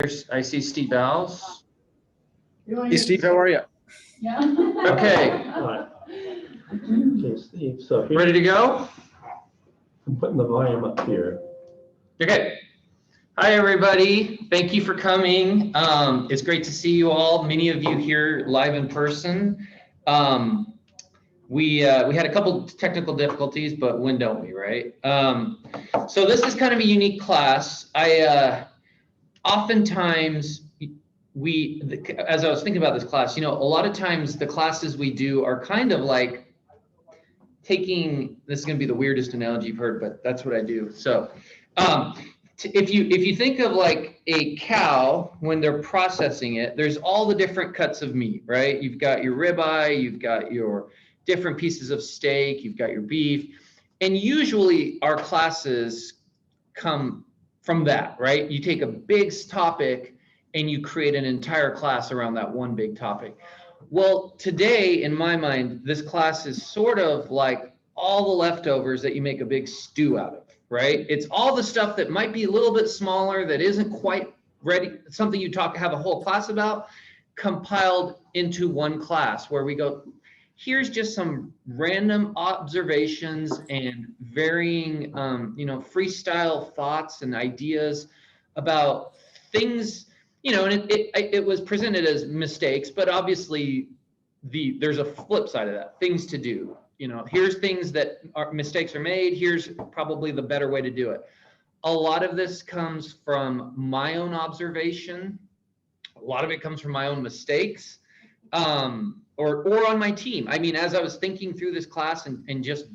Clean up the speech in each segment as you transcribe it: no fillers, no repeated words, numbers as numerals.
I see Steve Alves. Hey, Steve, how are you? Yeah. Okay. All right. Okay, Steve, so here, Ready to go? I'm putting the volume up here. Okay. Hi, everybody. Thank you for coming. It's great to see you all. Many of you here live in person. We had a couple technical difficulties, but when don't we, right? So this is kind of a unique class. Oftentimes as I was thinking about this class, a lot of times the classes we do are kind of like taking, this is going to be the weirdest analogy you've heard, but that's what I do. So if you think of like a cow, when they're processing it, there's all the different cuts of meat, right? You've got your ribeye, you've got your different pieces of steak, you've got your beef, and usually our classes come from that, right? You take a big topic and you create an entire class around that one big topic. Well, today, in my mind, this class is sort of like all the leftovers that you make a big stew out of, right? It's all the stuff that might be a little bit smaller, that isn't quite ready, something you have a whole class about, compiled into one class where we go, here's just some random observations and varying, freestyle thoughts and ideas about things, and it was presented as mistakes, but obviously there's a flip side of that, things to do. Here's things that mistakes are made. Here's probably the better way to do it. A lot of this comes from my own observation. A lot of it comes from my own mistakes. Or on my team. I mean, as I was thinking through this class and just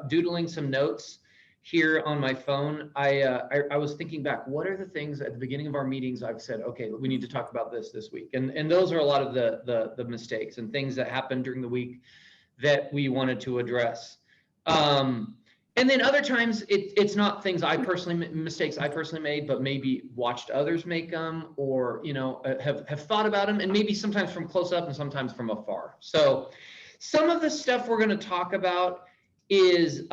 doodling some notes here on my phone, I was thinking back, what are the things at the beginning of our meetings I've said, okay, we need to talk about this week. And those are a lot of the mistakes and things that happened during the week that we wanted to address. And then other times it's not things mistakes I personally made, but maybe watched others make them, or have thought about them, and maybe sometimes from close up and sometimes from afar. So some of the stuff we're going to talk about is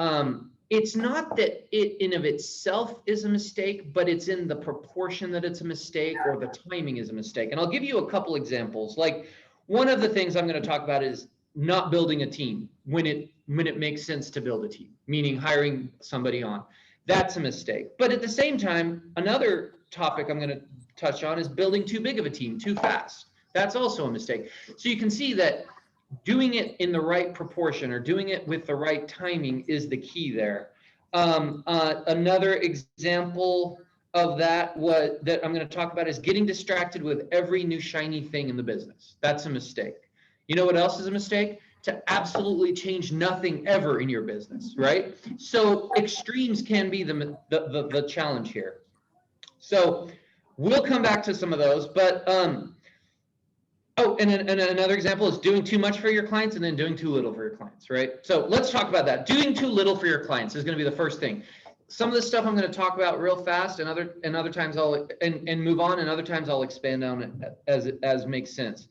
it's not that it in of itself is a mistake, but it's in the proportion that it's a mistake, or the timing is a mistake. And I'll give you a couple examples. Like, one of the things I'm going to talk about is not building a team when it makes sense to build a team, meaning hiring somebody on. That's a mistake. But at the same time, another topic I'm going to touch on is building too big of a team too fast. That's also a mistake. So you can see that doing it in the right proportion, or doing it with the right timing, is the key there. Another example of that I'm going to talk about is getting distracted with every new shiny thing in the business. That's a mistake. You know what else is a mistake? To absolutely change nothing ever in your business, right? So extremes can be the challenge here. So we'll come back to some of those, but and another example is doing too much for your clients and then doing too little for your clients, right? So let's talk about that. Doing too little for your clients is going to be the first thing. Some of the stuff I'm going to talk about real fast, and other times I'll and move on, and other times I'll expand on it as makes sense.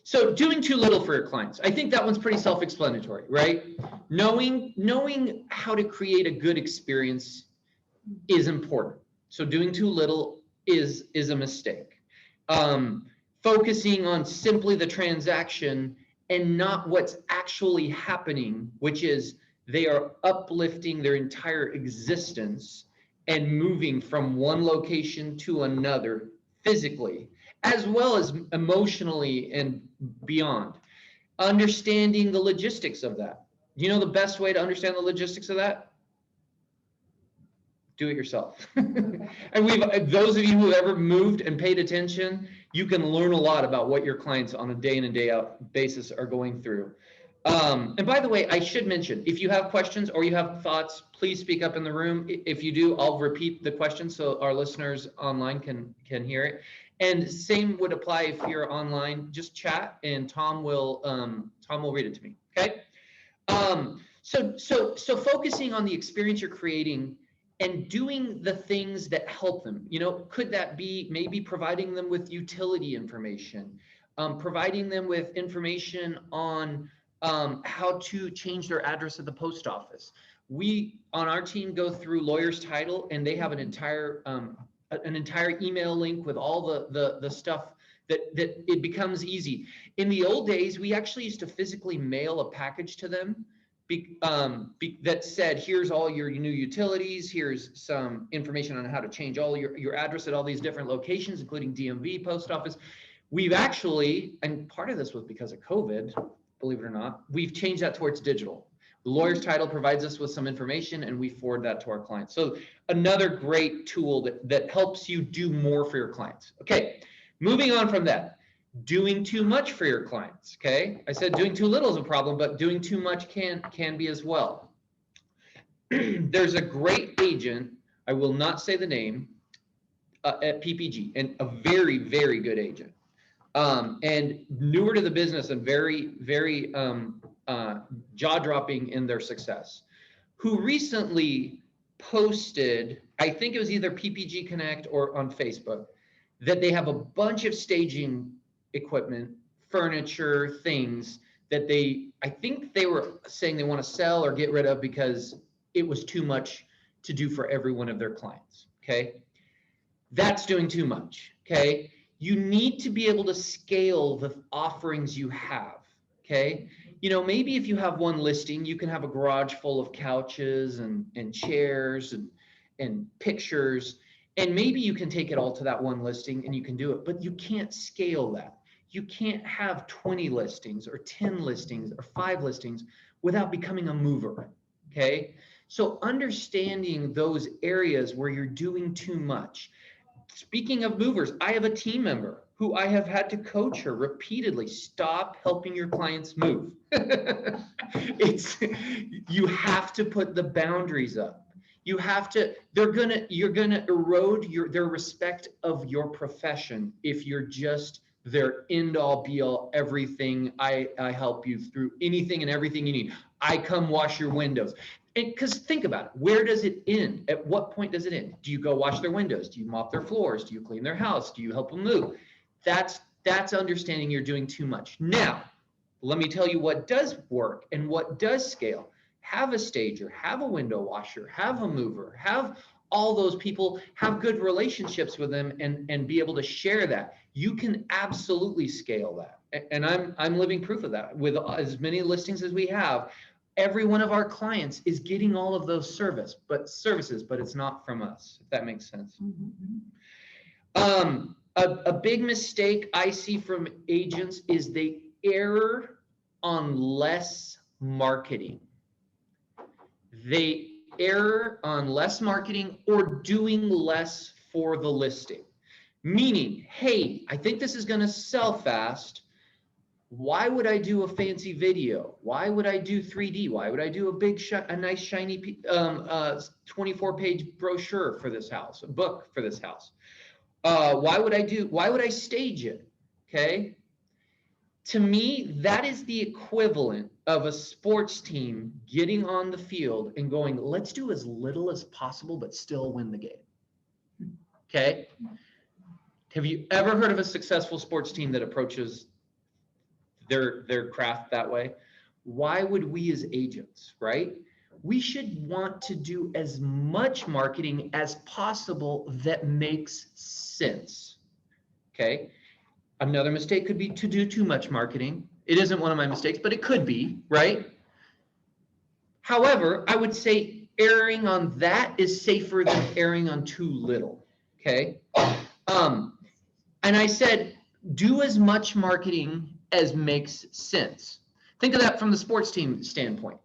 So doing too little for your clients. I think that one's pretty self-explanatory, right? Knowing how to create a good experience is important. So doing too little is a mistake. Focusing on simply the transaction and not what's actually happening, which is they are uplifting their entire existence and moving from one location to another physically, as well as emotionally and beyond. Understanding the logistics of that. You know the best way to understand the logistics of that? Do it yourself. And those of you who have ever moved and paid attention, you can learn a lot about what your clients on a day in and day out basis are going through. And by the way, I should mention, if you have questions or you have thoughts, please speak up in the room. If you do, I'll repeat the question so our listeners online can hear it. And same would apply if you're online. Just chat, and Tom will read it to me. Okay. So focusing on the experience you're creating and doing the things that help them. Could that be maybe providing them with utility information, providing them with information on how to change their address at the post office, We on our team go through lawyer's title, and they have an entire email link with all the stuff that it becomes easy. In the old days, we actually used to physically mail a package to them that said, here's all your new utilities, here's some information on how to change all your address at all these different locations, including DMV, post office. We've actually, and part of this was because of COVID, believe it or not, we've changed that towards digital. The lawyer's title provides us with some information, and we forward that to our clients. So another great tool that helps you do more for your clients. Okay, moving on from that. Doing too much for your clients, okay? I said doing too little is a problem, but doing too much can be as well. There's a great agent, I will not say the name, at PPG, and a very, very good agent. And newer to the business and very, very jaw-dropping in their success, who recently posted, I think it was either PPG Connect or on Facebook, that they have a bunch of staging equipment, furniture, things that I think they were saying they want to sell or get rid of because it was too much to do for every one of their clients, okay? That's doing too much, okay? You need to be able to scale the offerings you have, okay? You know, maybe if you have one listing, you can have a garage full of couches and chairs and pictures, and maybe you can take it all to that one listing and you can do it, but you can't scale that. You can't have 20 listings or 10 listings or 5 listings without becoming a mover, okay? So understanding those areas where you're doing too much. Speaking of movers, I have a team member who I have had to coach her repeatedly. Stop helping your clients move. You have to put the boundaries up. You have to, you're gonna erode their respect of your profession if you're just their end all be all everything. I help you through anything and everything you need. I come wash your windows. Because think about it, where does it end? At what point does it end? Do you go wash their windows? Do you mop their floors? Do you clean their house? Do you help them move? That's understanding you're doing too much. Now, let me tell you what does work and what does scale. Have a stager, have a window washer, have a mover, have all those people, have good relationships with them and be able to share that. You can absolutely scale that. And I'm living proof of that. With as many listings as we have, every one of our clients is getting all of those services, but it's not from us, if that makes sense. Mm-hmm. A big mistake I see from agents is they err on less marketing. They err on less marketing or doing less for the listing. Meaning, hey, I think this is going to sell fast. Why would I do a fancy video? Why would I do 3D? Why would I do a nice shiny 24-page brochure for this house, a book for this house? Why would I stage it? Okay. To me, that is the equivalent of a sports team getting on the field and going, let's do as little as possible, but still win the game. Okay. Have you ever heard of a successful sports team that approaches their craft that way? Why would we as agents, right? We should want to do as much marketing as possible that makes sense. Okay. Another mistake could be to do too much marketing. It isn't one of my mistakes, but it could be, right? However, I would say erring on that is safer than erring on too little. Okay. And I said, do as much marketing as makes sense. Think of that from the sports team standpoint.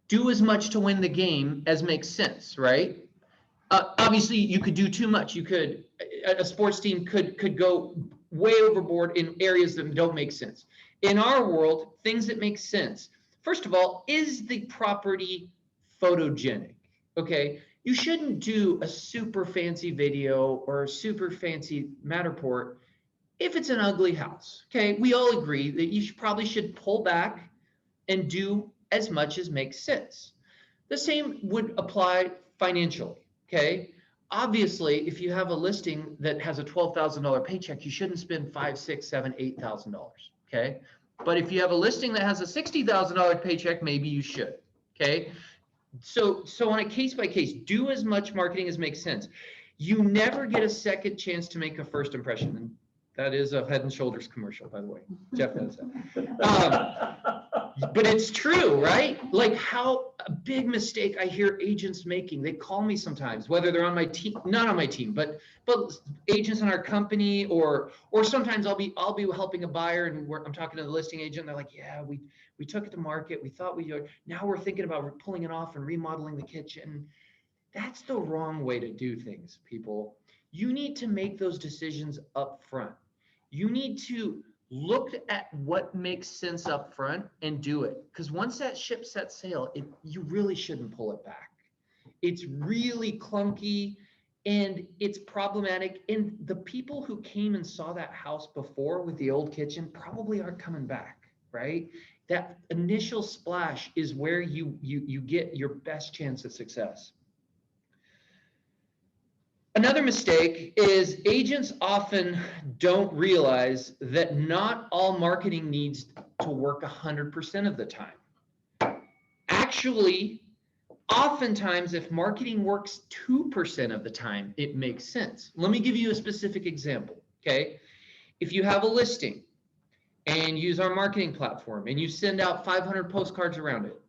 Do as much to win the game as makes sense, right? Obviously, you could do too much. A sports team could go way overboard in areas that don't make sense. In our world, things that make sense. First of all, is the property photogenic? Okay, you shouldn't do a super fancy video or a super fancy Matterport if it's an ugly house. Okay, we all agree that you probably should pull back and do as much as makes sense. The same would apply financially. Okay, obviously, if you have a listing that has a $12,000 paycheck, you shouldn't spend $5,000, $6,000, $7,000, $8,000. Okay, but if you have a listing that has a $60,000 paycheck, maybe you should. Okay, So on a case by case, do as much marketing as makes sense. You never get a second chance to make a first impression. And that is a Head and Shoulders commercial, by the way. Jeff knows that. But it's true, right? Like how a big mistake I hear agents making. They call me sometimes, whether they're on my team, not on my team, but agents in our company, or sometimes I'll be helping a buyer and I'm talking to the listing agent. And they're like, yeah, we took it to market. We thought now we're thinking about pulling it off and remodeling the kitchen. That's the wrong way to do things, people. You need to make those decisions up front. You need to look at what makes sense up front and do it. Because once that ship sets sail, you really shouldn't pull it back. It's really clunky and it's problematic. And the people who came and saw that house before with the old kitchen probably aren't coming back, right? That initial splash is where you get your best chance of success. Another mistake is agents often don't realize that not all marketing needs to work 100% of the time. Actually, oftentimes, if marketing works 2% of the time, it makes sense. Let me give you a specific example, okay? If you have a listing and use our marketing platform and you send out 500 postcards around it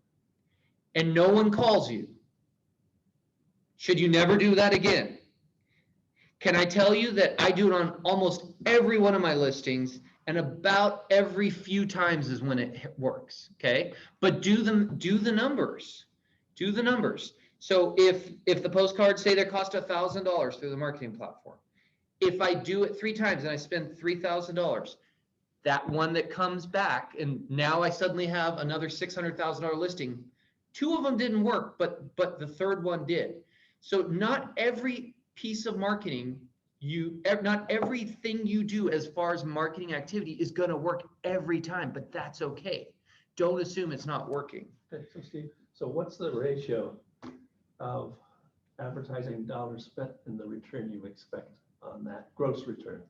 and no one calls you, should you never do that again? Can I tell you that I do it on almost every one of my listings, and about every few times is when it works, okay? But do the numbers. Do the numbers. So if the postcards say they cost $1,000 through the marketing platform, if I do it 3 times and I spend $3,000, that one that comes back, and now I suddenly have another $600,000 listing, 2 of them didn't work, but the third one did. So not every piece of marketing, not everything you do as far as marketing activity is going to work every time, but that's okay. Don't assume it's not working. Okay, so Steve, so what's the ratio of advertising dollars spent and the return you expect on that gross return?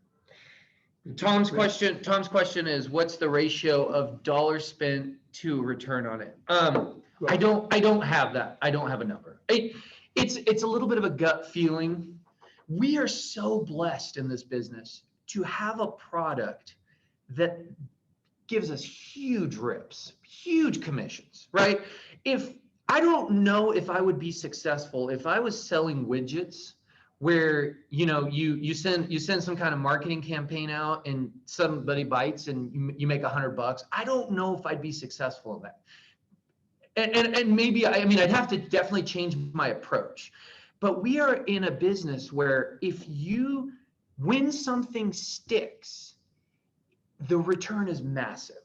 Tom's question is, what's the ratio of dollars spent to return on it? I don't have that. I don't have a number. It's a little bit of a gut feeling. We are so blessed in this business to have a product that gives us huge rips, huge commissions, right? I don't know if I would be successful if I was selling widgets where you send some kind of marketing campaign out and somebody bites and you make $100. I don't know if I'd be successful in that. And maybe, I'd have to definitely change my approach. But we are in a business where when something sticks, the return is massive.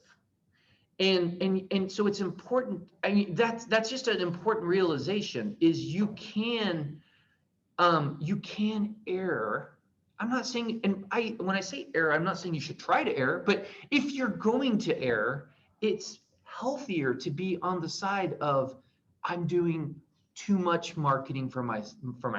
And so it's important. That's just an important realization, is you can err. I'm not saying, when I say error, I'm not saying you should try to err, but if you're going to err, it's healthier to be on the side of, I'm doing too much marketing for my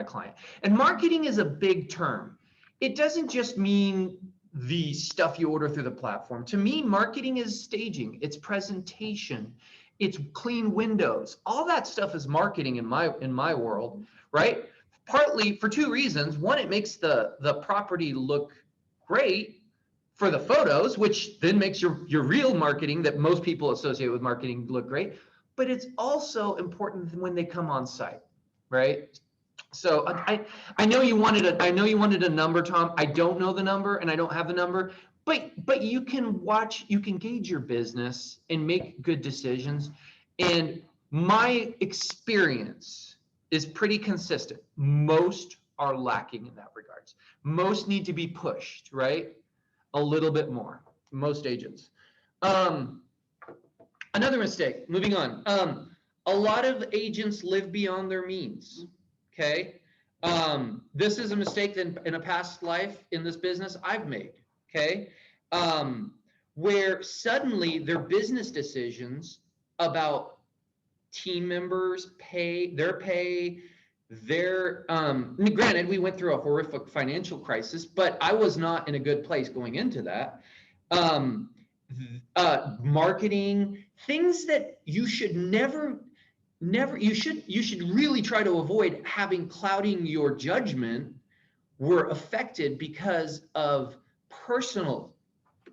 client. And marketing is a big term. It doesn't just mean the stuff you order through the platform. To me, marketing is staging, it's presentation, it's clean windows. All that stuff is marketing in my world, right? Partly for 2 reasons. One, it makes the property look great for the photos, which then makes your real marketing that most people associate with marketing look great. But it's also important when they come on site, right? So I know you wanted a number, Tom. I don't know the number and I don't have the number, but you can gauge your business and make good decisions. And my experience is pretty consistent. Most are lacking in that regards. Most need to be pushed, right? A little bit more, most agents. Another mistake, moving on. A lot of agents live beyond their means, okay? This is a mistake that in a past life in this business I've made, okay? Where suddenly their business decisions about team members' pay, granted, we went through a horrific financial crisis, but I was not in a good place going into that. Marketing, things that you should never, you should really try to avoid having clouding your judgment were affected because of personal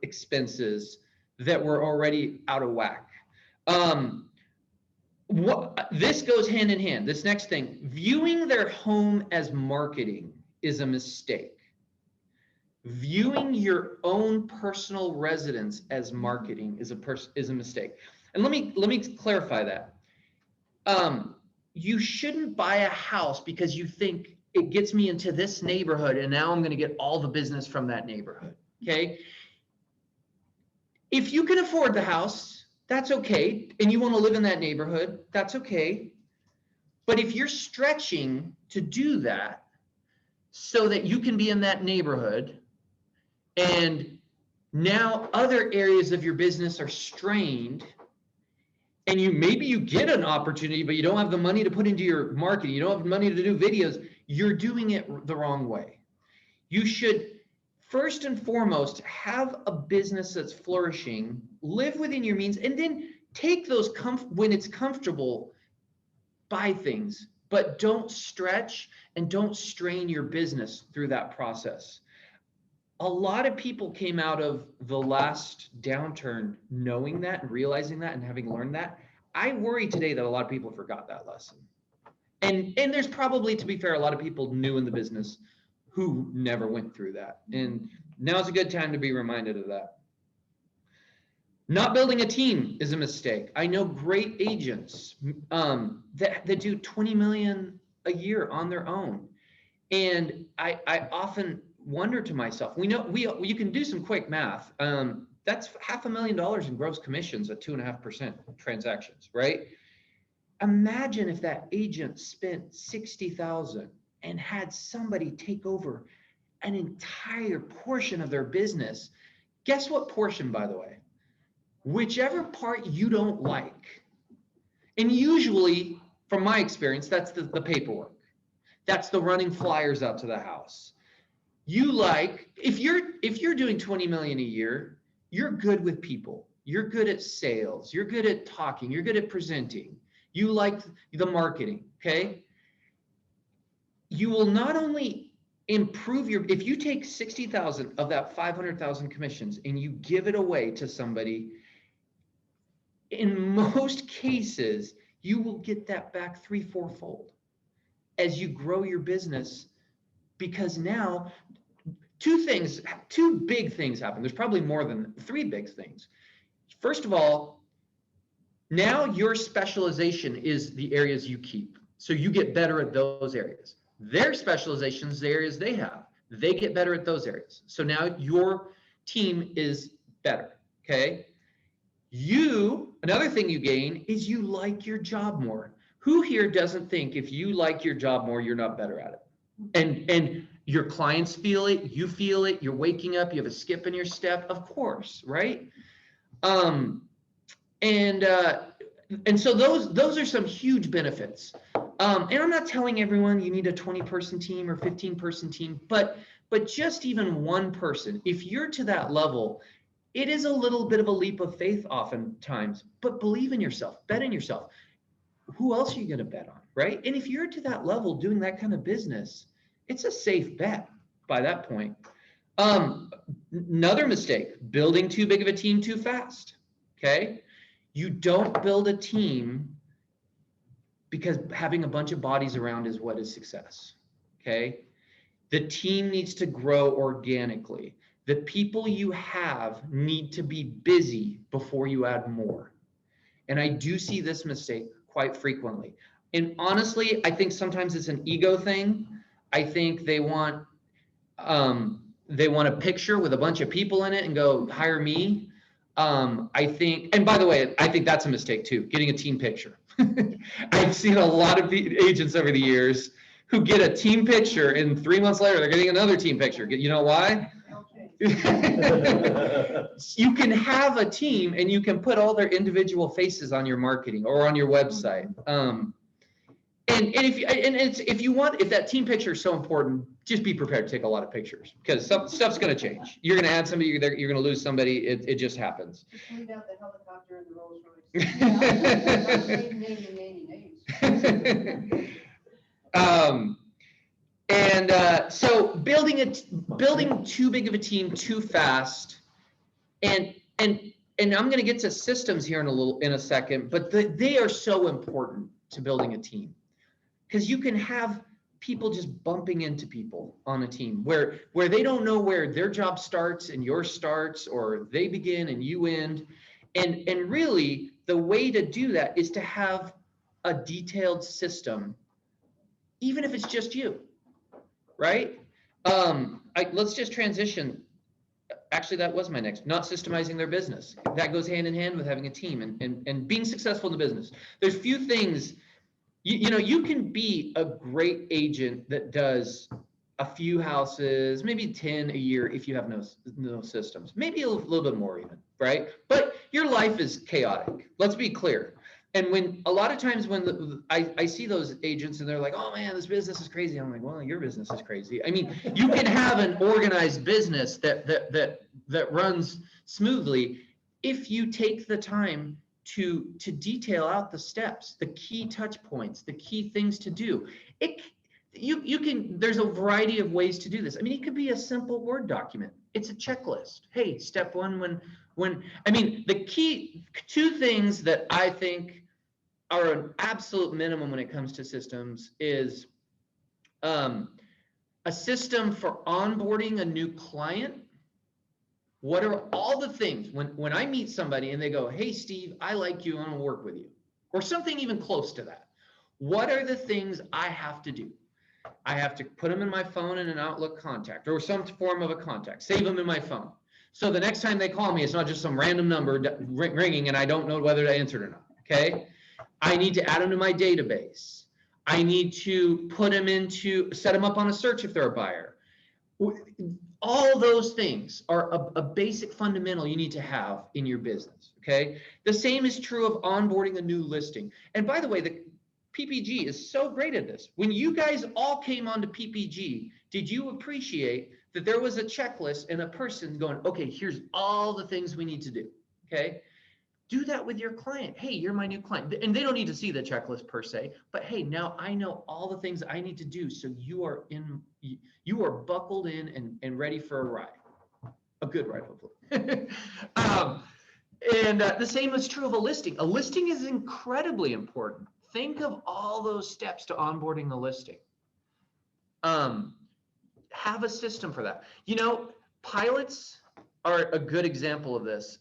expenses that were already out of whack. This goes hand in hand. This next thing, viewing their home as marketing is a mistake. Viewing your own personal residence as marketing is a mistake. And let me clarify that. You shouldn't buy a house because you think it gets me into this neighborhood and now I'm going to get all the business from that neighborhood. Okay. If you can afford the house, that's okay. And you want to live in that neighborhood, that's okay. But if you're stretching to do that so that you can be in that neighborhood, and now other areas of your business are strained, and maybe you get an opportunity, but you don't have the money to put into your marketing, you don't have money to do videos, you're doing it the wrong way. You should first and foremost have a business that's flourishing, live within your means, and then take those when it's comfortable, buy things, but don't stretch and don't strain your business through that process. A lot of people came out of the last downturn knowing that and realizing that and having learned that. I worry today that a lot of people forgot that lesson. And there's probably, to be fair, a lot of people new in the business who never went through that. And now's a good time to be reminded of that. Not building a team is a mistake. I know great agents that do 20 million a year on their own. And I often wonder to myself, you can do some quick math. That's $500,000 in gross commissions at 2.5% transactions, right? Imagine if that agent spent $60,000 and had somebody take over an entire portion of their business. Guess what portion, by the way? Whichever part you don't like. And usually, from my experience, that's the paperwork. That's the running flyers out to the house. If you're doing 20 million a year, you're good with people. You're good at sales. You're good at talking. You're good at presenting. You like the marketing, okay? You will not only improve if you take 60,000 of that 500,000 commissions and you give it away to somebody, in most cases, you will get that back 3-4-fold as you grow your business, because now two big things happen. There's probably more than 3 big things. First of all, now your specialization is the areas you keep. So you get better at those areas. Their specialization is the areas they have. They get better at those areas. So now your team is better, okay? Another thing you gain is you like your job more. Who here doesn't think if you like your job more, you're not better at it? And your clients feel it, you feel it, you're waking up, you have a skip in your step, of course, right? And so those are some huge benefits. And I'm not telling everyone you need a 20-person team or 15-person team, but just even one person, if you're to that level, it is a little bit of a leap of faith oftentimes, but believe in yourself, bet in yourself. Who else are you going to bet on, right? And if you're to that level doing that kind of business, it's a safe bet by that point. Another mistake, building too big of a team too fast, okay? You don't build a team because having a bunch of bodies around is what is success, okay? The team needs to grow organically. The people you have need to be busy before you add more. And I do see this mistake quite frequently. And honestly, I think sometimes it's an ego thing. I think they want a picture with a bunch of people in it and go, hire me. I think, and by the way, I think that's a mistake too, getting a team picture. I've seen a lot of agents over the years who get a team picture and 3 months later, they're getting another team picture. You know why? You can have a team and you can put all their individual faces on your marketing or on your website. If that team picture is so important, just be prepared to take a lot of pictures because stuff's going to change. You're going to add somebody, you're going to lose somebody. It just happens. Just leave out the helicopter and the Rolls Royce. Yeah, So building too big of a team too fast, and I'm going to get to systems here in a second, but they are so important to building a team, because you can have people just bumping into people on a team where they don't know where their job starts and yours starts, or they begin and you end. And really the way to do that is to have a detailed system, even if it's just you, right? Let's just transition. Actually, that was my next, not systemizing their business. That goes hand in hand with having a team and being successful in the business. There's few things, you can be a great agent that does a few houses, maybe 10 a year if you have no systems, maybe a little bit more even, right? But your life is chaotic. Let's be clear. And when a lot of times when I see those agents and they're like, oh man, this business is crazy. I'm like, well, your business is crazy. I mean, you can have an organized business that runs smoothly if you take the time to detail out the steps, the key touch points, the key things to do. You can, there's a variety of ways to do this. I mean, it could be a simple Word document. It's a checklist. Hey, step one, I mean, the key two things that I think are an absolute minimum when it comes to systems is a system for onboarding a new client. What are all the things when I meet somebody and they go, hey, Steve, I like you, I want to work with you, or something even close to that. What are the things I have to do? I have to put them in my phone in an Outlook contact or some form of a contact, save them in my phone. So the next time they call me, it's not just some random number ringing and I don't know whether to answer it or not, okay? I need to add them to my database. I need to set them up on a search if they're a buyer. All those things are a basic fundamental you need to have in your business, okay? The same is true of onboarding a new listing. And by the way, the PPG is so great at this. When you guys all came onto PPG, did you appreciate that there was a checklist and a person going, okay, here's all the things we need to do, okay? Do that with your client. Hey, you're my new client. And they don't need to see the checklist per se, but hey, now I know all the things I need to do so you are buckled in and ready for a ride. A good ride, hopefully. The same is true of a listing. A listing is incredibly important. Think of all those steps to onboarding a listing. Have a system for that. You know, pilots are a good example of this.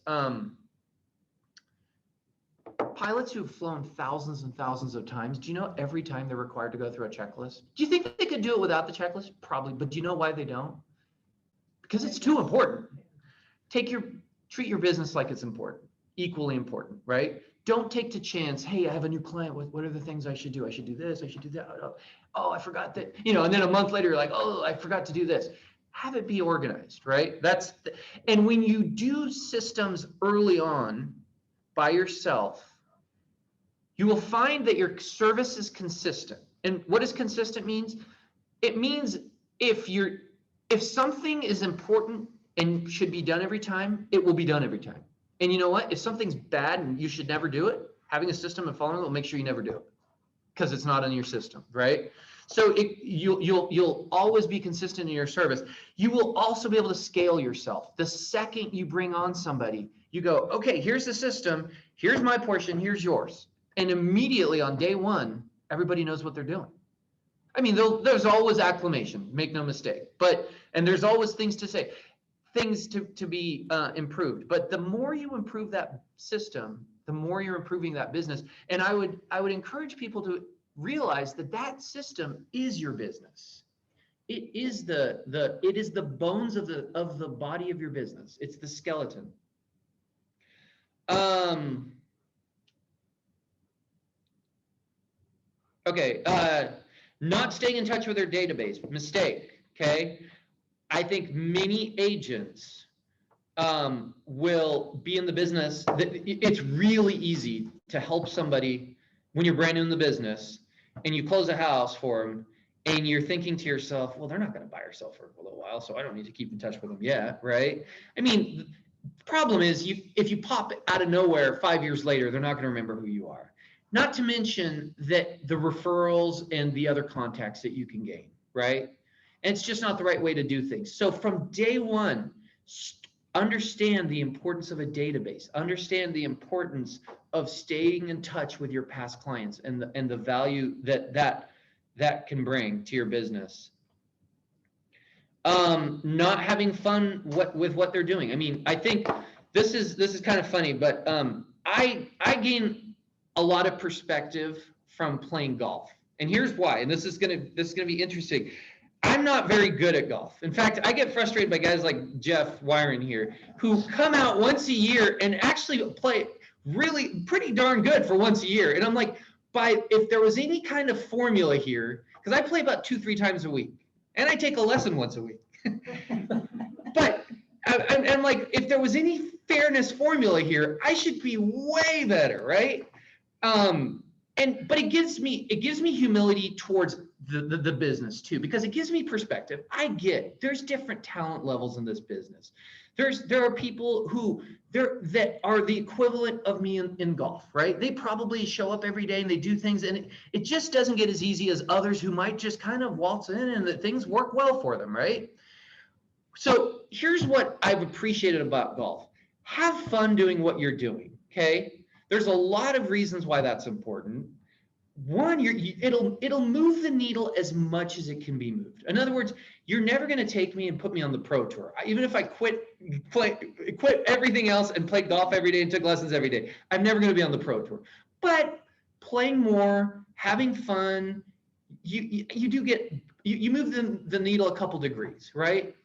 Pilots who've flown thousands and thousands of times, do you know every time they're required to go through a checklist? Do you think they could do it without the checklist? Probably, but do you know why they don't? Because it's too important. Treat your business like it's important, equally important, right? Don't take the chance, hey, I have a new client, what are the things I should do? I should do this, I should do that. Oh, I forgot that, and then a month later, you're like, oh, I forgot to do this. Have it be organized, right? And when you do systems early on by yourself, you will find that your service is consistent. And what does consistent means? It means if something is important and should be done every time, it will be done every time. And you know what? If something's bad and you should never do it, having a system and following it will make sure you never do it because it's not in your system, right? So you'll always be consistent in your service. You will also be able to scale yourself. The second you bring on somebody, you go, okay, here's the system, here's my portion, here's yours. And immediately on day one, everybody knows what they're doing. I mean, there's always acclamation, make no mistake, and there's always things to say, things to be improved. But the more you improve that system, the more you're improving that business. And I would encourage people to realize that system is your business. It is the bones of the body of your business. It's the skeleton. Okay, not staying in touch with their database, mistake, okay? I think many agents will be in the business. It's really easy to help somebody when you're brand new in the business and you close a house for them and you're thinking to yourself, well, they're not going to buy or sell for a little while, so I don't need to keep in touch with them yet, right? I mean, the problem is if you pop out of nowhere 5 years later, they're not going to remember who you are. Not to mention that the referrals and the other contacts that you can gain, right? And it's just not the right way to do things. So from day one, understand the importance of a database, understand the importance of staying in touch with your past clients and the value that can bring to your business. Not having fun with what they're doing. I mean, I think this is kind of funny, but I gain a lot of perspective from playing golf. And here's why, and this is gonna be interesting. I'm not very good at golf. In fact, I get frustrated by guys like Jeff Wyron here, who come out once a year and actually play really pretty darn good for once a year. And I'm like, if there was any kind of formula here, because I play about 2-3 times a week, and I take a lesson once a week. But I'm like, if there was any fairness formula here, I should be way better, right? But it gives me humility towards the business too, because it gives me perspective. I get there's different talent levels in this business. There are people that are the equivalent of me in golf, right? They probably show up every day and they do things, and it just doesn't get as easy as others who might just kind of waltz in and that things work well for them, right? So here's what I've appreciated about golf. Have fun doing what you're doing, okay? There's a lot of reasons why that's important. One, it'll move the needle as much as it can be moved. In other words, you're never going to take me and put me on the pro tour. Even if I quit everything else and played golf every day and took lessons every day, I'm never going to be on the pro tour. But playing more, having fun, you move the needle a couple degrees, right?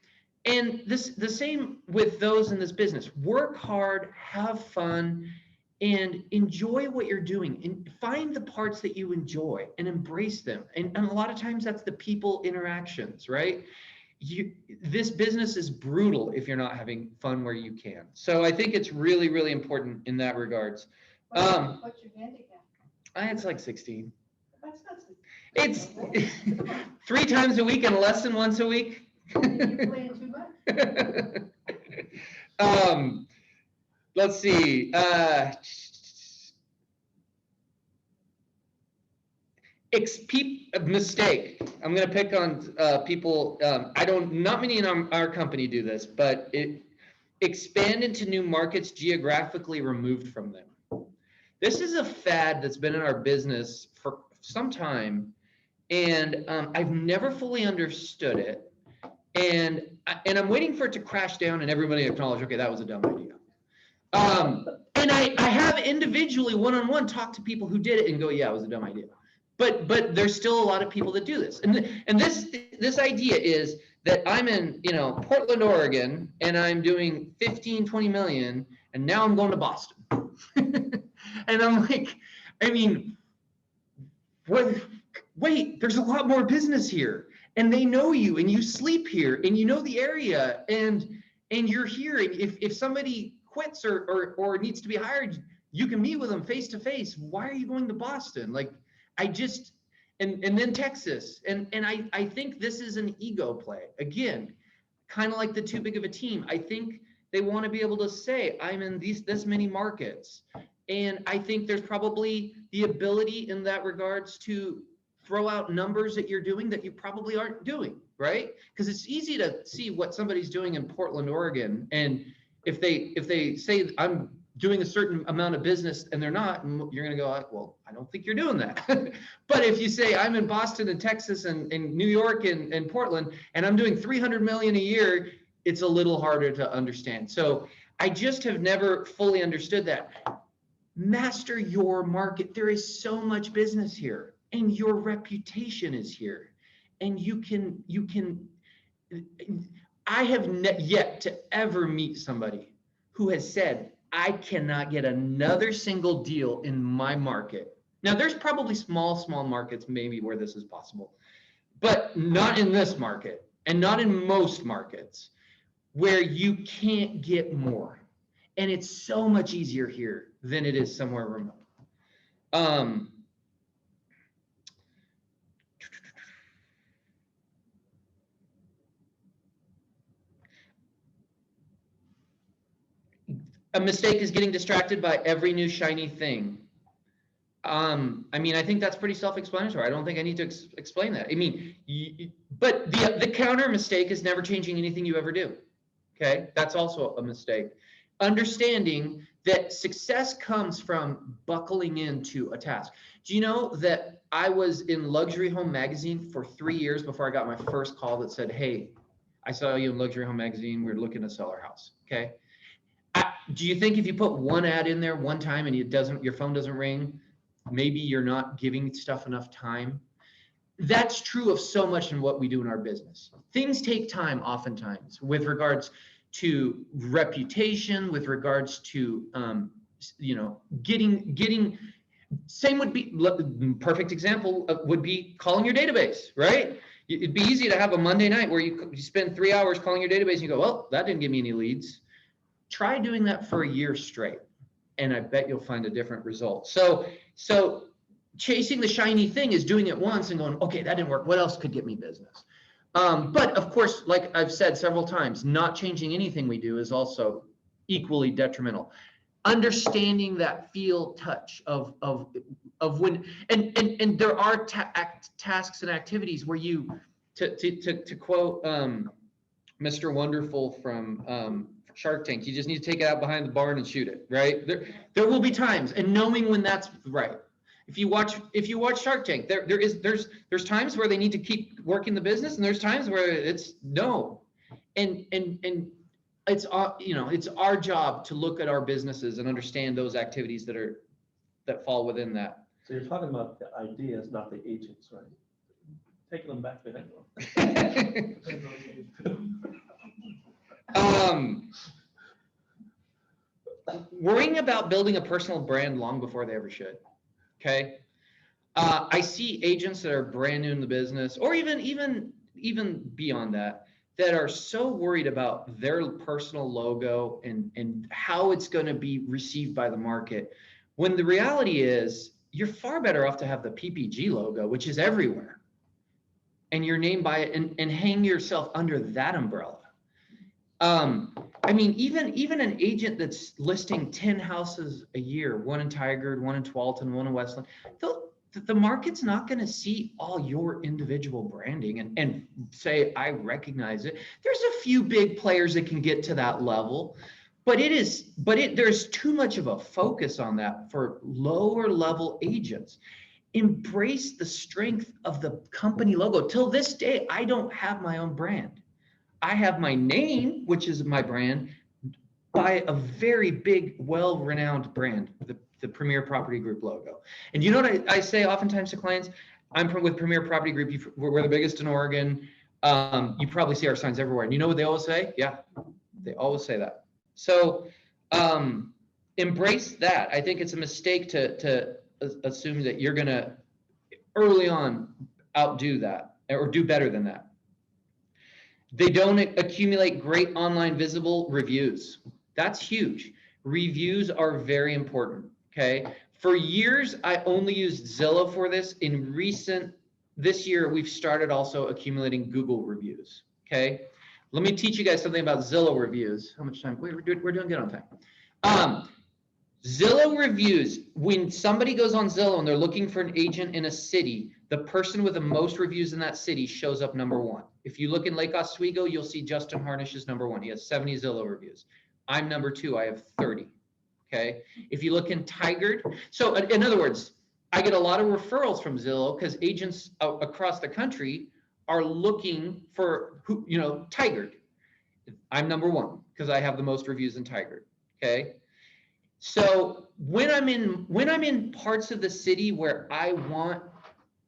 And the same with those in this business. Work hard, have fun, and enjoy what you're doing, and find the parts that you enjoy and embrace them. And a lot of times that's the people interactions, right? This business is brutal if you're not having fun where you can. So I think it's really, really important in that regards. What's your handicap? It's like 16. That's not 16. It's 3 times a week and a lesson once a week. You're playing too much. Let's see. Mistake. I'm going to pick on people. Not many in our company do this, but expand into new markets geographically removed from them. This is a fad that's been in our business for some time, and I've never fully understood it. And I'm waiting for it to crash down and everybody acknowledge, okay, that was a dumb idea. And I have individually one-on-one talked to people who did it and go, yeah, it was a dumb idea. But there's still a lot of people that do this. And this idea is that I'm in, Portland, Oregon, and I'm doing 15, 20 million, and now I'm going to Boston. And I'm like, I mean, wait, there's a lot more business here. And they know you, and you sleep here, and you know the area, and you're here. And if somebody quits or needs to be hired, you can meet with them face to face. Why are you going to Boston? Like, and then Texas. And I think this is an ego play. Again, kind of like the too big of a team. I think they want to be able to say, I'm in this many markets. And I think there's probably the ability in that regards to throw out numbers that you're doing that you probably aren't doing, right? Because it's easy to see what somebody's doing in Portland, Oregon, and if they say I'm doing a certain amount of business and they're not, you're going to go like, well, I don't think you're doing that. But if you say I'm in Boston and Texas and New York and Portland and I'm doing 300 million a year, it's a little harder to understand. So I just have never fully understood that. Master your market. There is so much business here. And your reputation is here, and you can. I have yet to ever meet somebody who has said, I cannot get another single deal in my market. Now, there's probably small markets maybe where this is possible, but not in this market, and not in most markets where you can't get more. And it's so much easier here than it is somewhere remote. A mistake is getting distracted by every new shiny thing. I mean, I think that's pretty self-explanatory. I don't think I need to explain that. I mean, but the counter mistake is never changing anything you ever do. Okay, that's also a mistake. Understanding that success comes from buckling into a task. Do you know that I was in Luxury Home Magazine for 3 years before I got my first call that said, "Hey, I saw you in Luxury Home Magazine. We're looking to sell our house." Okay. Do you think if you put one ad in there one time and your phone doesn't ring, maybe you're not giving stuff enough time? That's true of so much in what we do in our business. Things take time oftentimes with regards to reputation, with regards to, getting, same would be, perfect example would be calling your database, right? It'd be easy to have a Monday night where you spend 3 hours calling your database and you go, well, that didn't give me any leads. Try doing that for a year straight, and I bet you'll find a different result. So chasing the shiny thing is doing it once and going, okay, that didn't work. What else could get me business? But of course, like I've said several times, not changing anything we do is also equally detrimental. Understanding that feel touch of when, and there are tasks and activities where you, to quote Mr. Wonderful from Shark Tank, you just need to take it out behind the barn and shoot it, right? There will be times, and knowing when that's right. If you watch Shark Tank, there's times where they need to keep working the business, and there's times where it's no, and it's it's our job to look at our businesses and understand those activities that fall within that. So you're talking about the ideas, not the agents, right? Taking them back behind them. Worrying about building a personal brand long before they ever should. Okay. I see agents that are brand new in the business, or even beyond that are so worried about their personal logo and how it's going to be received by the market, when the reality is you're far better off to have the PPG logo, which is everywhere, and your name by it, and hang yourself under that umbrella. I mean, even an agent that's listing 10 houses a year, one in Tigard, one in Tualatin, one in Westland, the market's not going to see all your individual branding and say, I recognize it. There's a few big players that can get to that level, but there's too much of a focus on that for lower level agents. Embrace the strength of the company logo. Till this day, I don't have my own brand. I have my name, which is my brand, by a very big, well-renowned brand, the Premier Property Group logo. And you know what I say oftentimes to clients? I'm with Premier Property Group. We're the biggest in Oregon. You probably see our signs everywhere. And you know what they always say? Yeah, they always say that. So embrace that. I think it's a mistake to assume that you're going to early on outdo that or do better than that. They don't accumulate great online visible reviews. That's huge. Reviews are very important, okay? For years, I only used Zillow for this. This year, we've started also accumulating Google reviews, okay? Let me teach you guys something about Zillow reviews. How much time? We're doing good on time. Zillow reviews, when somebody goes on Zillow and they're looking for an agent in a city, the person with the most reviews in that city shows up number one. If you look in Lake Oswego, you'll see Justin Harnish is number one. He has 70 Zillow reviews. I'm number two. I have 30. Okay. If you look in Tigard, so in other words, I get a lot of referrals from Zillow because agents across the country are looking for Tigard. I'm number one because I have the most reviews in Tigard. Okay. So when I'm in parts of the city where I want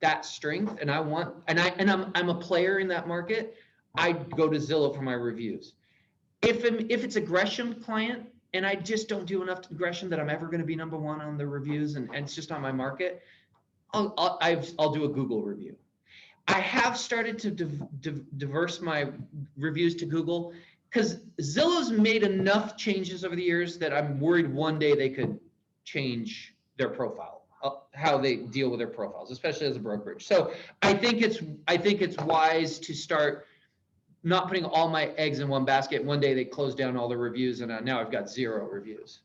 that strength and I'm a player in that market, I go to Zillow for my reviews. If it's a Gresham client and I just don't do enough to Gresham that I'm ever going to be number one on the reviews and it's just not my market, I'll do a Google review. I have started to diverse my reviews to Google because Zillow's made enough changes over the years that I'm worried one day they could change their profile, how they deal with their profiles, especially as a brokerage. So I think it's wise to start not putting all my eggs in one basket. One day they close down all the reviews and now I've got 0 reviews.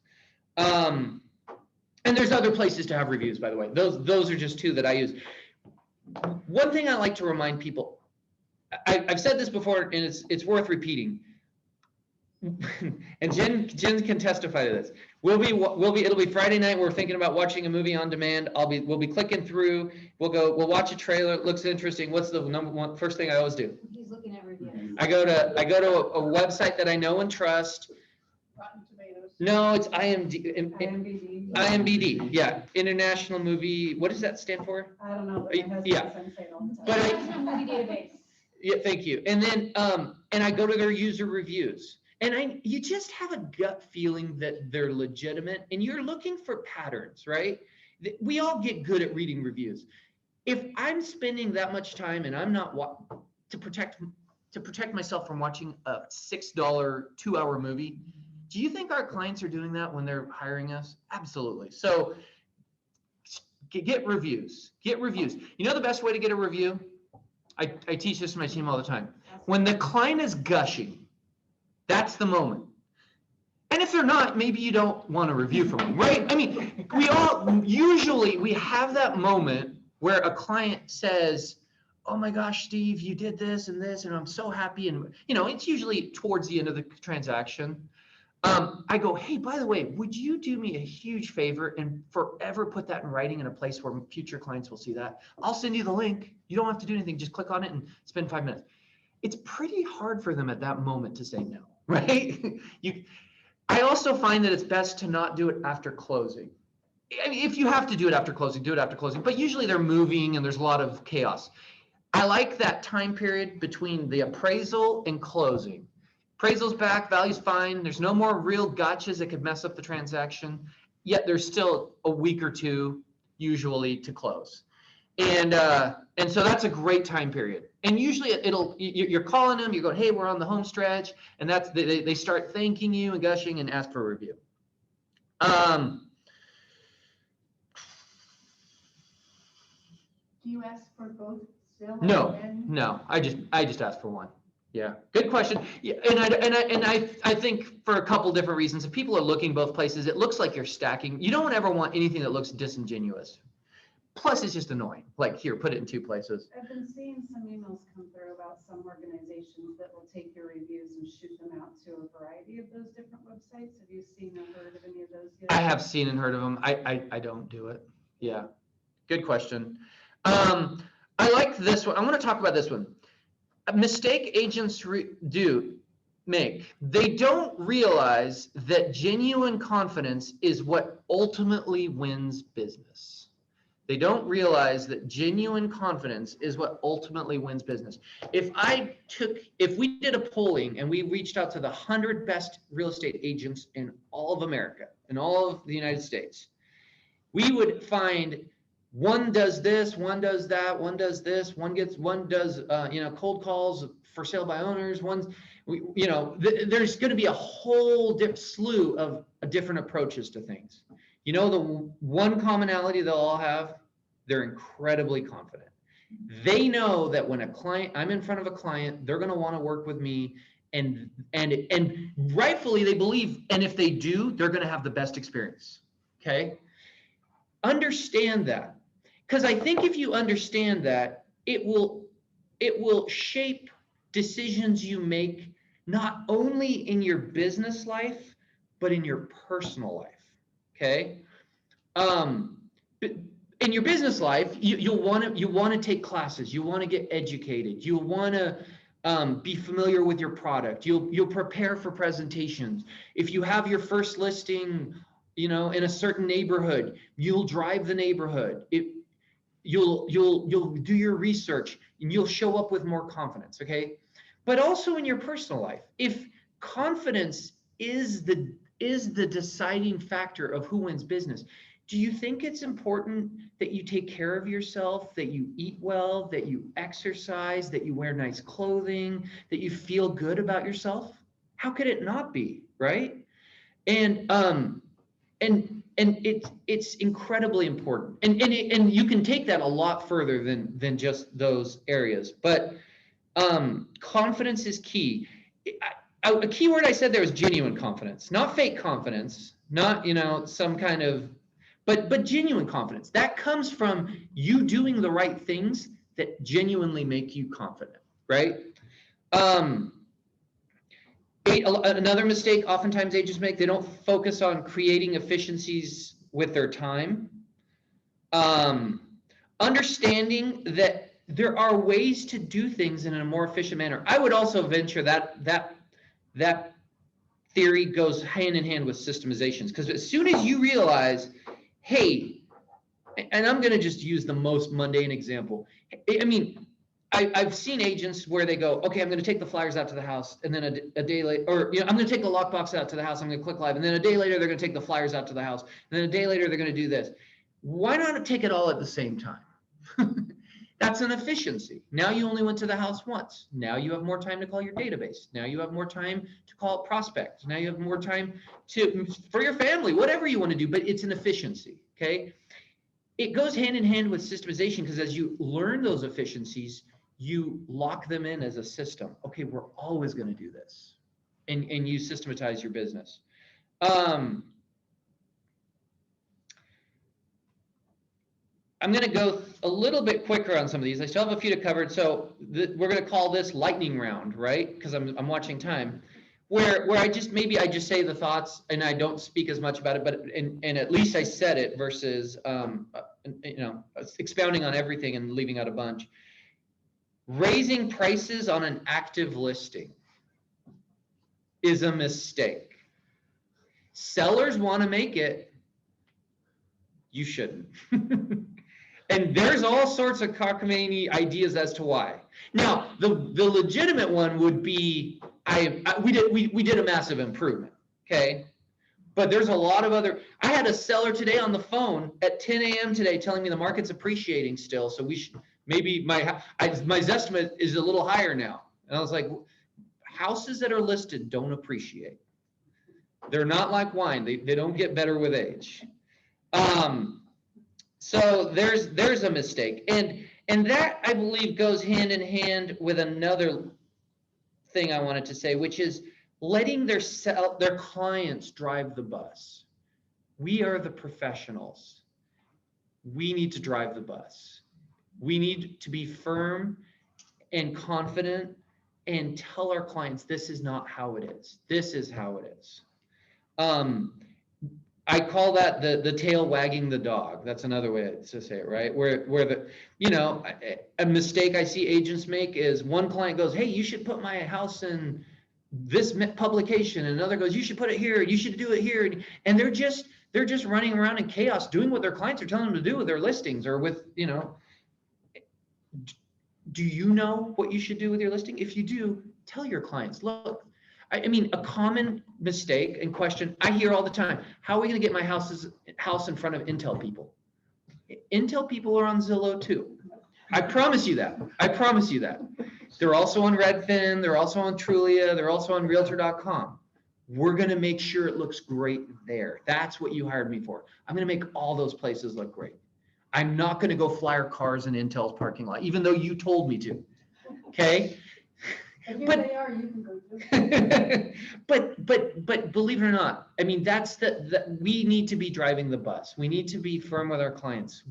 And there's other places to have reviews, by the way. Those are just two that I use. One thing I like to remind people, I've said this before, and it's worth repeating. And Jen can testify to this. It'll be Friday night. We're thinking about watching a movie on demand. We'll be clicking through. We'll watch a trailer. It looks interesting. What's the number one first thing I always do? He's looking at reviews. I go to a website that I know and trust. Rotten Tomatoes. No, it's IMDb. IMDb. Yeah, International Movie. What does that stand for? I don't know, but my husband Yeah. says it all the time. But I- National Movie Database. Yeah, thank you. And then and I go to their user reviews. And you just have a gut feeling that they're legitimate, and you're looking for patterns, right? We all get good at reading reviews. If I'm spending that much time and I'm not to protect myself from watching a $6 2-hour movie, do you think our clients are doing that when they're hiring us? Absolutely. So get reviews. Get reviews. You know the best way to get a review? I teach this to my team all the time. When the client is gushing, that's the moment. And if they're not, maybe you don't want a review from them, right? I mean, we have that moment where a client says, oh my gosh, Steve, you did this, and I'm so happy. And, it's usually towards the end of the transaction. I go, hey, by the way, would you do me a huge favor and forever put that in writing in a place where future clients will see that? I'll send you the link. You don't have to do anything. Just click on it and spend 5 minutes. It's pretty hard for them at that moment to say no, right? I also find that it's best to not do it after closing. I mean, if you have to do it after closing, do it after closing. But usually they're moving and there's a lot of chaos. I like that time period between the appraisal and closing. Appraisal's back, value's fine. There's no more real gotchas that could mess up the transaction. Yet there's still a week or two usually to close. And so that's a great time period. And usually you're calling them, you're going, hey, we're on the home stretch. And they start thanking you and gushing and ask for a review. Do you ask for both still? No, I just asked for one. Yeah, good question. Yeah, and I think for a couple different reasons. If people are looking both places, it looks like you're stacking. You don't ever want anything that looks disingenuous. Plus, it's just annoying. Like, here, put it in 2 places. I've been seeing some emails come through about some organizations that will take your reviews and shoot them out to a variety of those different websites. Have you seen or heard of any of those yet? I have seen and heard of them. I don't do it. Yeah, good question. I like this one. I want to talk about this one. A mistake agents they don't realize that genuine confidence is what ultimately wins business. They don't realize that genuine confidence is what ultimately wins business. If we did a polling and we reached out to the 100 best real estate agents in all of America, in all of the United States, we would find one does this, one does that, one does this, one does cold calls for sale by owners. There's going to be a whole slew of different approaches to things. The one commonality they'll all have, they're incredibly confident. They know that when I'm in front of a client, they're going to want to work with me, and rightfully they believe, and if they do, they're going to have the best experience. Okay? Understand that, because I think if you understand that, it will shape decisions you make, not only in your business life, but in your personal life. Okay. In your business life, you want to take classes. You want to get educated. You want to be familiar with your product. You'll prepare for presentations. If you have your first listing, in a certain neighborhood, you'll drive the neighborhood. You'll do your research, and you'll show up with more confidence. Okay. But also in your personal life, if confidence is the deciding factor of who wins business, do you think it's important that you take care of yourself, that you eat well, that you exercise, that you wear nice clothing, that you feel good about yourself? How could it not be, right? And it's incredibly important. And you can take that a lot further than just those areas. But confidence is key. A key word I said there was genuine confidence, not fake confidence, not some kind of but genuine confidence. That comes from you doing the right things that genuinely make you confident, right? Another mistake oftentimes agents make, they don't focus on creating efficiencies with their time. Understanding that there are ways to do things in a more efficient manner. I would also venture that theory goes hand in hand with systemizations, because as soon as you realize, hey, and I'm going to just use the most mundane example. I mean, I've seen agents where they go, okay, I'm going to take the flyers out to the house, and then a day later, or I'm going to take the lockbox out to the house, I'm going to click live, and then a day later, they're going to take the flyers out to the house, and then a day later, they're going to do this. Why not take it all at the same time? That's an efficiency. Now you only went to the house once. Now you have more time to call your database. Now you have more time to call prospects. Now you have more time for your family, whatever you want to do, but it's an efficiency, okay? It goes hand in hand with systemization, because as you learn those efficiencies, you lock them in as a system. Okay, we're always going to do this, and you systematize your business. I'm going to go a little bit quicker on some of these. I still have a few to cover, so we're going to call this lightning round, right? Because I'm watching time, where I just say the thoughts and I don't speak as much about it, but and at least I said it versus expounding on everything and leaving out a bunch. Raising prices on an active listing is a mistake. Sellers want to make it. You shouldn't. And there's all sorts of cockamamie ideas as to why. Now, the legitimate one would be we did a massive improvement, okay? But there's a lot of other. I had a seller today on the phone at 10 a.m. today telling me the market's appreciating still, so we should maybe my estimate is a little higher now. And I was like, houses that are listed don't appreciate. They're not like wine. They don't get better with age. So there's a mistake, and that I believe goes hand in hand with another thing I wanted to say, which is letting their clients drive the bus. We are the professionals. We need to drive the bus. We need to be firm and confident and tell our clients this is not how it is. This is how it is. I call that the tail wagging the dog. That's another way to say it, right? Where a mistake I see agents make is one client goes, hey, you should put my house in this publication, and another goes, you should put it here, you should do it here, and they're just running around in chaos doing what their clients are telling them to do with their listings or with, do you know what you should do with your listing? If you do, tell your clients, look, I mean, a common mistake and question I hear all the time, how are we going to get my house in front of Intel people? Intel people are on Zillow too. I promise you that. I promise you that. They're also on Redfin. They're also on Trulia. They're also on Realtor.com. We're going to make sure it looks great there. That's what you hired me for. I'm going to make all those places look great. I'm not going to go flyer cars in Intel's parking lot, even though you told me to. Okay? And here they are, you can go do it. but believe it or not, I mean, that's we need to be driving the bus. We need to be firm with our clients.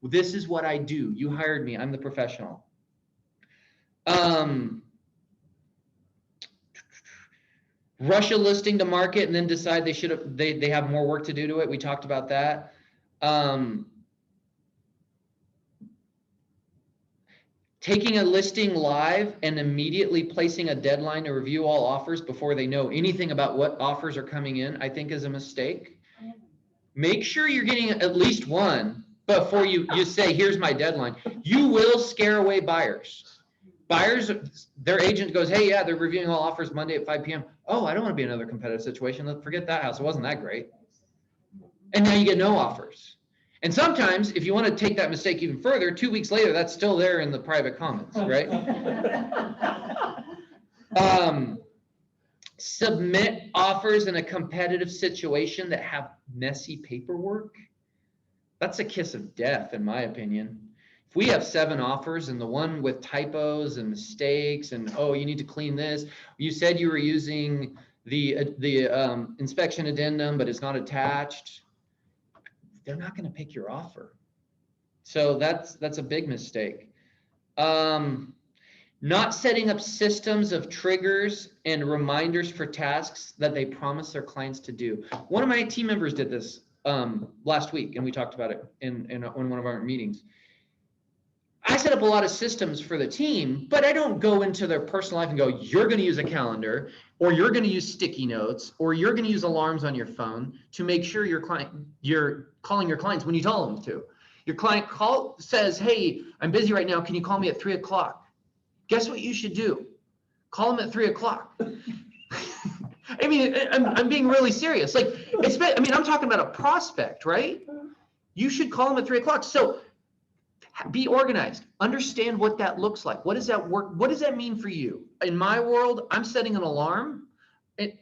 This is what I do. You hired me. I'm the professional. Rush a listing to market and then decide they have more work to do to it. We talked about that. Taking a listing live and immediately placing a deadline to review all offers before they know anything about what offers are coming in, I think is a mistake. Make sure you're getting at least one before you say, here's my deadline. You will scare away buyers. Buyers, their agent goes, hey, yeah, they're reviewing all offers Monday at 5 p.m. Oh, I don't want to be in another competitive situation. Let's forget that house. It wasn't that great. And now you get no offers. And sometimes, if you want to take that mistake even further, 2 weeks later, that's still there in the private comments, right? Submit offers in a competitive situation that have messy paperwork. That's a kiss of death, in my opinion. If we have 7 offers and the one with typos and mistakes and, oh, you need to clean this. You said you were using the inspection addendum, but it's not attached. they're not going to pick your offer. So that's a big mistake. Not setting up systems of triggers and reminders for tasks that they promise their clients to do. One of my team members did this last week, and we talked about it in one of our meetings. I set up a lot of systems for the team, but I don't go into their personal life and go, you're going to use a calendar, or you're going to use sticky notes, or you're going to use alarms on your phone to make sure you're calling your clients when you tell them to. Your client says, hey, I'm busy right now. Can you call me at 3 o'clock? Guess what you should do? Call them at 3 o'clock. I mean, I'm being really serious. Like, I'm talking about a prospect, right? You should call them at 3 o'clock. So be organized. Understand what that looks like. What does that work? What does that mean for you? In my world, I'm setting an alarm, and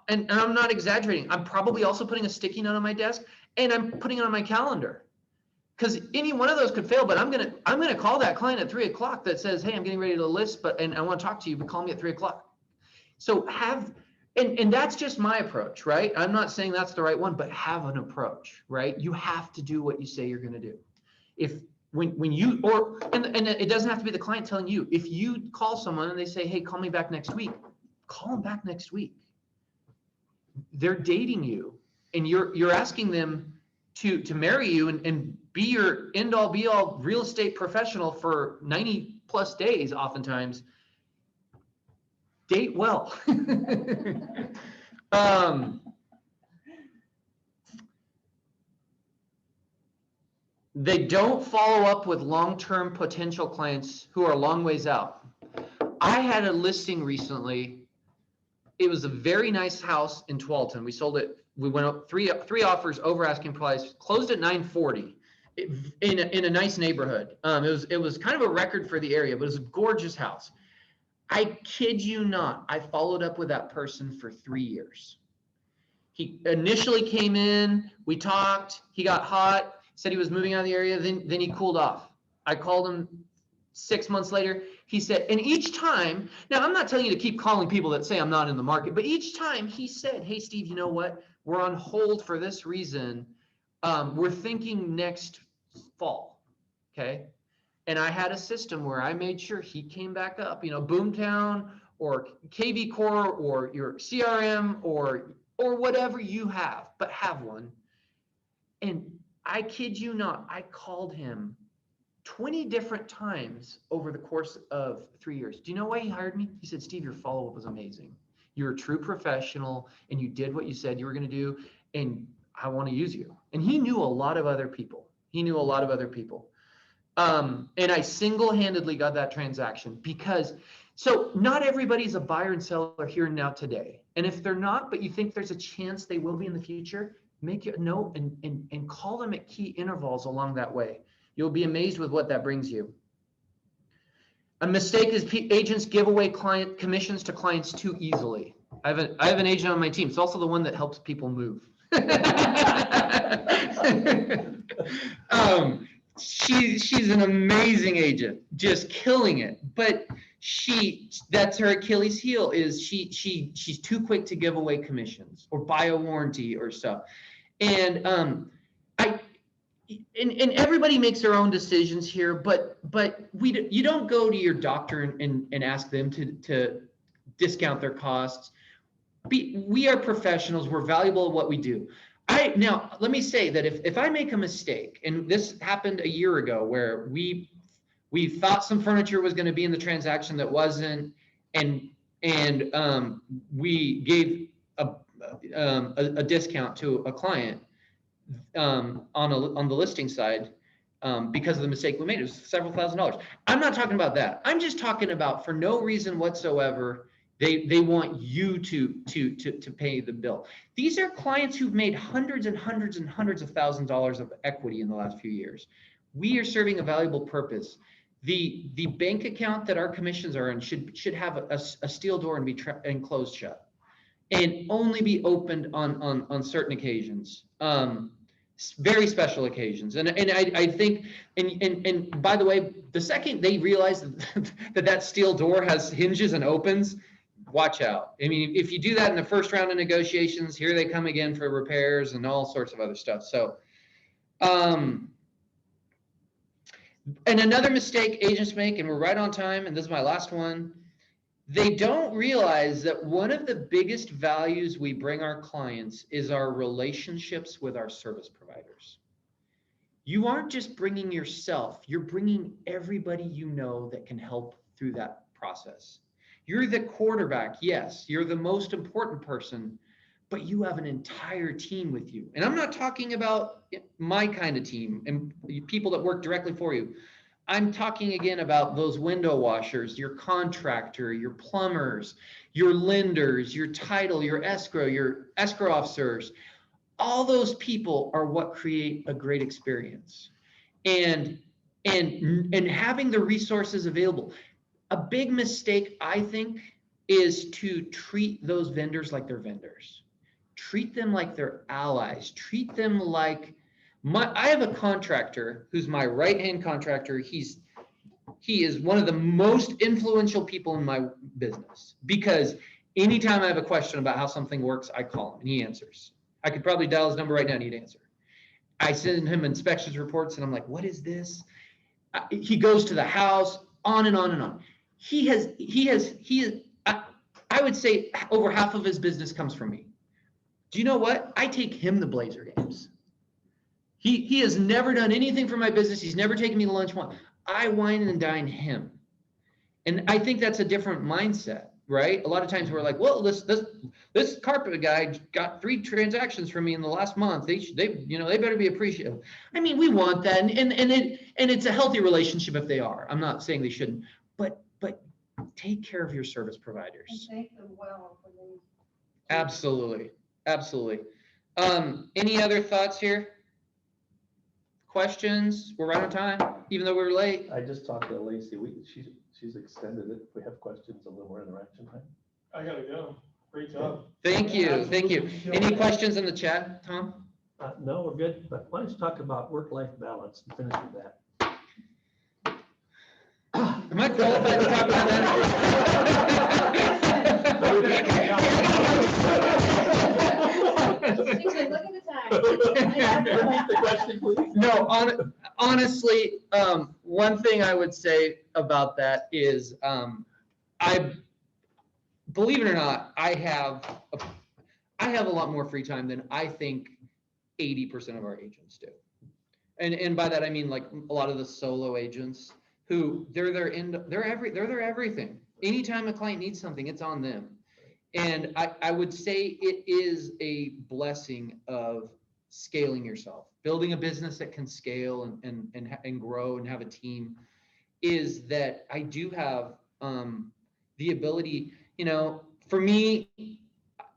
I'm not exaggerating. I'm probably also putting a sticky note on my desk, and I'm putting it on my calendar, because any one of those could fail. But I'm gonna call that client at 3 o'clock that says, hey, I'm getting ready to list, and I want to talk to you, but call me at 3 o'clock. So and that's just my approach, right? I'm not saying that's the right one, but have an approach, right? You have to do what you say you're going to do. When you, and it doesn't have to be the client telling you. If you call someone and they say, hey, call me back next week, call them back next week. They're dating you, and you're asking them to marry you and be your end all be all real estate professional for 90 plus days oftentimes. Date well. They don't follow up with long-term potential clients who are a long ways out. I had a listing recently. It was a very nice house in Tualatin. We sold it. We went up three offers over asking price, closed at 940 in a nice neighborhood. It was kind of a record for the area, but it was a gorgeous house. I kid you not, I followed up with that person for 3 years. He initially came in, we talked, he got hot, said he was moving out of the area, then he cooled off. I called him 6 months later. He said, and each time, now I'm not telling you to keep calling people that say I'm not in the market, but each time he said, hey, Steve, you know what? We're on hold for this reason. We're thinking next fall, okay? And I had a system where I made sure he came back up, Boomtown or KV Core or your CRM or whatever you have, but have one. And I kid you not, I called him 20 different times over the course of 3 years. Do you know why he hired me? He said, Steve, your follow-up was amazing. You're a true professional, and you did what you said you were going to do, and I want to use you. And he knew a lot of other people. And I single-handedly got that transaction because, so not everybody's a buyer and seller here and now today. And if they're not, but you think there's a chance they will be in the future, make a note and call them at key intervals along that way. You'll be amazed with what that brings you. A mistake is agents give away client commissions to clients too easily. I have an agent on my team. It's also the one that helps people move. She's an amazing agent, just killing it. But that's her Achilles heel, is she's too quick to give away commissions or buy a warranty or stuff. And and everybody makes their own decisions here, but you don't go to your doctor and ask them to discount their costs. We are professionals. We're valuable at what we do. Now, let me say that if I make a mistake, and this happened a year ago where we thought some furniture was going to be in the transaction that wasn't, and we gave a discount to a client on the listing side because of the mistake we made. It was several $1,000s. I'm not talking about that. I'm just talking about, for no reason whatsoever, they want you to pay the bill. These are clients who've made hundreds and hundreds and hundreds of $1,000s of equity in the last few years. We are serving a valuable purpose. The bank account that our commissions are in should have a steel door and be closed shut, and only be opened on certain occasions, very special occasions. And I think, and by the way, the second they realize that steel door has hinges and opens, watch out. I mean, if you do that in the first round of negotiations, here they come again for repairs and all sorts of other stuff. So And another mistake agents make, and we're right on time, and this is my last one, they don't realize that one of the biggest values we bring our clients is our relationships with our service providers. You aren't just bringing yourself, you're bringing everybody you know that can help through that process. You're the quarterback, yes, you're the most important person, but you have an entire team with you. And I'm not talking about my kind of team and people that work directly for you. I'm talking again about those window washers, your contractor, your plumbers, your lenders, your title, your escrow officers. All those people are what create a great experience. And having the resources available. A big mistake, I think, is to treat those vendors like they're vendors. Treat them like they're allies. Treat them like I have a contractor who's my right-hand contractor. He is one of the most influential people in my business because anytime I have a question about how something works, I call him and he answers. I could probably dial his number right now and he'd answer. I send him inspections reports and I'm like, what is this? He goes to the house, on and on and on. I would say over half of his business comes from me. Do you know what? I take him to Blazer games. He has never done anything for my business. He's never taken me to lunch once. I wine and dine him. And I think that's a different mindset, right? A lot of times we're like, well, this carpet guy got 3 transactions from me in the last month. They better be appreciative. I mean, we want that, and it's a healthy relationship if they are. I'm not saying they shouldn't, but take care of your service providers. And thank them well for them. Absolutely. Any other thoughts here? Questions? We're right on time, even though we were late. I just talked to Lacey. She's extended it. If we have questions, a little more interaction time. I gotta go. Great job. Thank you. Any questions in the chat, Tom? No, we're good. But why don't you talk about work-life balance and finish with that? Am I qualified to talk about that? She's like, look at the time. Repeat the question, please. No, honestly, one thing I would say about that is, believe it or not, I have a lot more free time than I think 80% of our agents do. And by that I mean like a lot of the solo agents who they're their everything. Anytime a client needs something, it's on them. And I would say it is a blessing of scaling yourself, building a business that can scale and grow and have a team, is that I do have the ability, for me,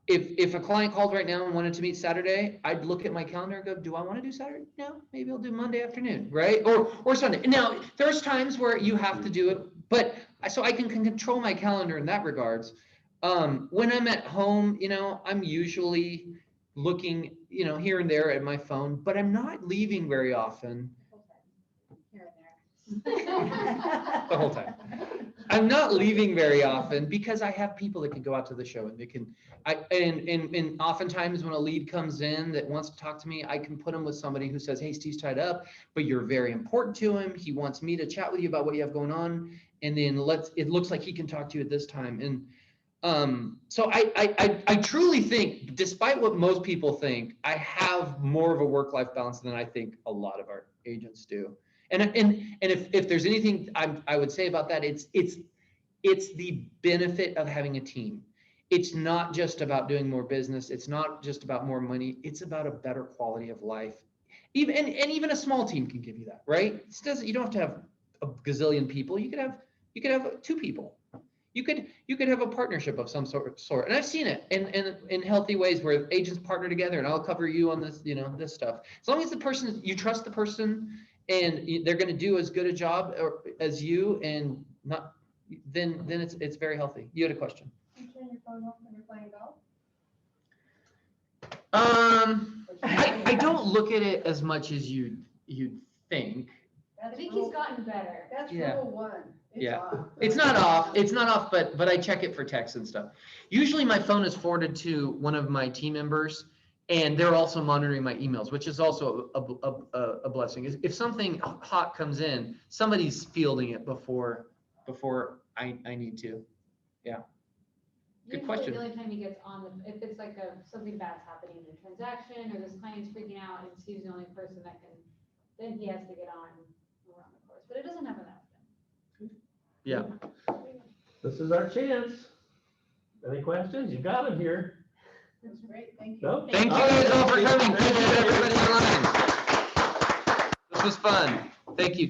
if a client called right now and wanted to meet Saturday, I'd look at my calendar and go, do I want to do Saturday? No, maybe I'll do Monday afternoon, right? Or Sunday. Now, there's times where you have to do it, but so I can control my calendar in that regards. When I'm at home, I'm usually looking, here and there at my phone, but I'm not leaving very often. Here and there. The whole time. I'm not leaving very often because I have people that can go out to the show and they can, and oftentimes when a lead comes in that wants to talk to me, I can put them with somebody who says, hey, Steve's tied up, but you're very important to him. He wants me to chat with you about what you have going on. And then it looks like he can talk to you at this time. And so I truly think, despite what most people think, I have more of a work-life balance than I think a lot of our agents do. And if there's anything I would say about that, it's the benefit of having a team. It's not just about doing more business. It's not just about more money. It's about a better quality of life. Even a small team can give you that, right? You don't have to have a gazillion people. You could have 2 people. You could have a partnership of some sort. And I've seen it in healthy ways where agents partner together, and I'll cover you on this, this stuff. As long as you trust the person and they're going to do as good a job as you, and not, then it's very healthy. You had a question. You turn your phone off when you're playing golf? I don't look at it as much as you'd think. I think he's gotten better. That's Yeah. rule 1. It's Yeah. off. It's not off, but I check it for texts and stuff. Usually my phone is forwarded to one of my team members, And they're also monitoring my emails, which is also a blessing. If something hot comes in, somebody's fielding it before I need to. Yeah. Good Usually question. the only time he gets on the, if it's like something bad's happening in a transaction or this client's freaking out and Steve's the only person that can, then he has to get on around the course, but it doesn't happen that often. Yeah. This is our chance. Any questions? You got it here. That's great, thank you. No? Thank you guys all for coming. Appreciate everybody online. This was fun. Thank you.